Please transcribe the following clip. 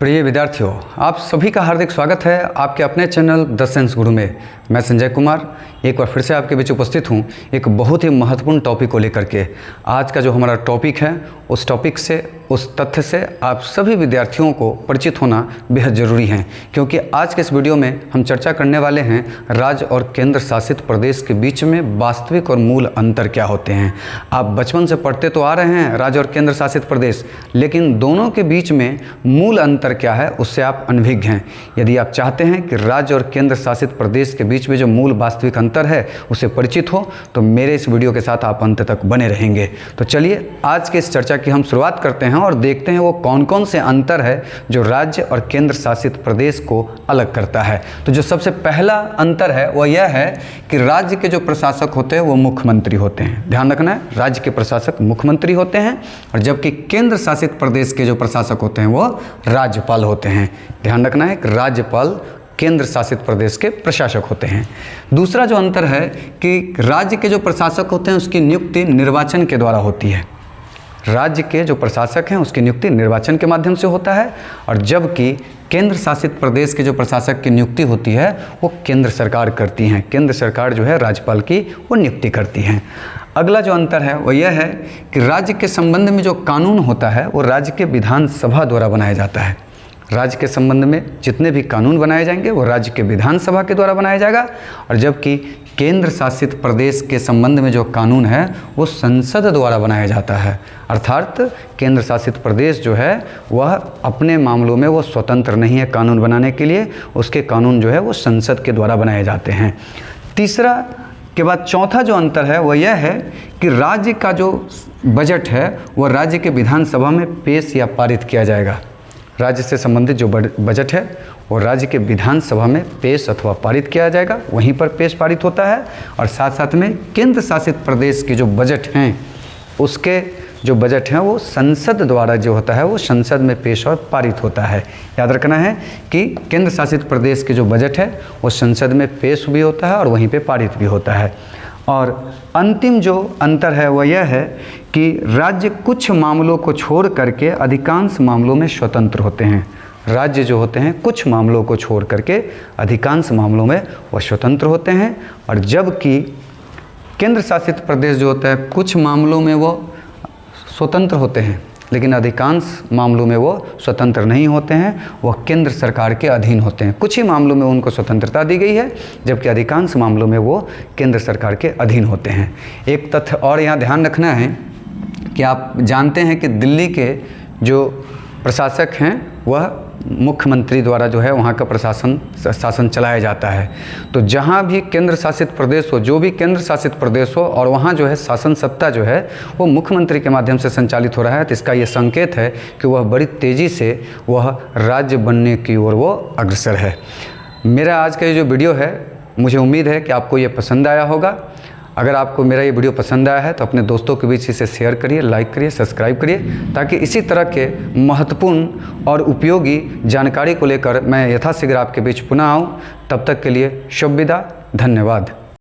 प्रिय विद्यार्थियों, आप सभी का हार्दिक स्वागत है आपके अपने चैनल द साइंस गुरु में। मैं संजय कुमार एक बार फिर से आपके बीच उपस्थित हूँ एक बहुत ही महत्वपूर्ण टॉपिक को लेकर के। आज का जो हमारा टॉपिक है उस टॉपिक से, उस तथ्य से आप सभी विद्यार्थियों को परिचित होना बेहद ज़रूरी है, क्योंकि आज के इस वीडियो में हम चर्चा करने वाले हैं राज्य और केंद्र शासित प्रदेश के बीच में वास्तविक और मूल अंतर क्या होते हैं। आप बचपन से पढ़ते तो आ रहे हैं राज्य और केंद्र शासित प्रदेश, लेकिन दोनों के बीच में मूल अंतर क्या है उससे आप अनभिज्ञ हैं। यदि आप चाहते हैं कि राज्य और केंद्र शासित प्रदेश के बीच में जो मूल वास्तविक अंतर है उससे परिचित हो तो मेरे इस वीडियो के साथ आप अंत तक बने रहेंगे। तो चलिए आज के इस चर्चा की हम शुरुआत करते हैं और देखते हैं वो कौन कौन से अंतर है जो राज्य और केंद्र शासित प्रदेश को अलग करता है। तो जो सबसे पहला अंतर है वह यह है कि राज्य के जो प्रशासक होते हैं वो मुख्यमंत्री होते हैं। ध्यान रखना है, राज्य के प्रशासक मुख्यमंत्री होते हैं और जबकि केंद्र शासित प्रदेश के जो प्रशासक होते हैं वो राज्यपाल होते हैं। ध्यान रखना है कि राज्यपाल केंद्र शासित प्रदेश के प्रशासक होते हैं। दूसरा जो अंतर है कि राज्य के जो प्रशासक होते हैं उसकी नियुक्ति निर्वाचन के द्वारा होती है। राज्य के जो प्रशासक हैं उसकी नियुक्ति निर्वाचन के माध्यम से होता है और जबकि केंद्र शासित प्रदेश के जो प्रशासक की नियुक्ति होती है वो केंद्र सरकार करती हैं। केंद्र सरकार जो है राज्यपाल की वो नियुक्ति करती हैं। अगला जो अंतर है वो यह है कि राज्य के संबंध में जो कानून होता है वो राज्य के विधानसभा द्वारा बनाया जाता है। राज्य के संबंध में जितने भी कानून बनाए जाएंगे वो राज्य के विधानसभा के द्वारा बनाया जाएगा और जबकि केंद्र शासित प्रदेश के संबंध में जो कानून है वो संसद द्वारा बनाया जाता है। अर्थात केंद्र शासित प्रदेश जो है वह अपने मामलों में वो स्वतंत्र नहीं है कानून बनाने के लिए, उसके कानून जो है वो संसद के द्वारा बनाए जाते हैं। तीसरा के बाद चौथा जो अंतर है वह यह है कि राज्य का जो बजट है वह राज्य के विधानसभा में पेश या पारित किया जाएगा। राज्य से संबंधित जो बजट है वो राज्य के विधानसभा में पेश अथवा पारित किया जाएगा, वहीं पर पेश पारित होता है। और साथ साथ में केंद्र शासित प्रदेश के जो बजट हैं उसके जो बजट हैं वो संसद द्वारा जो होता है वो संसद में पेश और पारित होता है। याद रखना है कि केंद्र शासित प्रदेश के जो बजट है वो संसद में पेश भी होता है और वहीं पे पारित भी होता है। और अंतिम जो अंतर है वह यह है कि राज्य कुछ मामलों को छोड़ करके अधिकांश मामलों में स्वतंत्र होते हैं। राज्य जो होते हैं कुछ मामलों को छोड़ करके अधिकांश मामलों में वह स्वतंत्र होते हैं और जबकि केंद्र शासित प्रदेश जो होता है कुछ मामलों में वो स्वतंत्र होते हैं लेकिन अधिकांश मामलों में वो स्वतंत्र नहीं होते हैं, वह केंद्र सरकार के अधीन होते हैं। कुछ ही मामलों में उनको स्वतंत्रता दी गई है जबकि अधिकांश मामलों में वो केंद्र सरकार के अधीन होते हैं। एक तथ्य और यहाँ ध्यान रखना है कि आप जानते हैं कि दिल्ली के जो प्रशासक हैं वह मुख्यमंत्री द्वारा जो है वहाँ का शासन चलाया जाता है। तो जहाँ भी केंद्र शासित प्रदेश हो, जो भी केंद्र शासित प्रदेश हो और वहाँ जो है शासन सत्ता जो है वो मुख्यमंत्री के माध्यम से संचालित हो रहा है, तो इसका ये संकेत है कि वह बड़ी तेज़ी से वह राज्य बनने की ओर वो अग्रसर है। मेरा आज का ये जो वीडियो है मुझे उम्मीद है कि आपको ये पसंद आया होगा। अगर आपको मेरा ये वीडियो पसंद आया है तो अपने दोस्तों के बीच इसे शेयर करिए, लाइक करिए, सब्सक्राइब करिए ताकि इसी तरह के महत्वपूर्ण और उपयोगी जानकारी को लेकर मैं यथाशीघ्र आपके बीच पुनः आऊँ। तब तक के लिए शुभ विदा, धन्यवाद।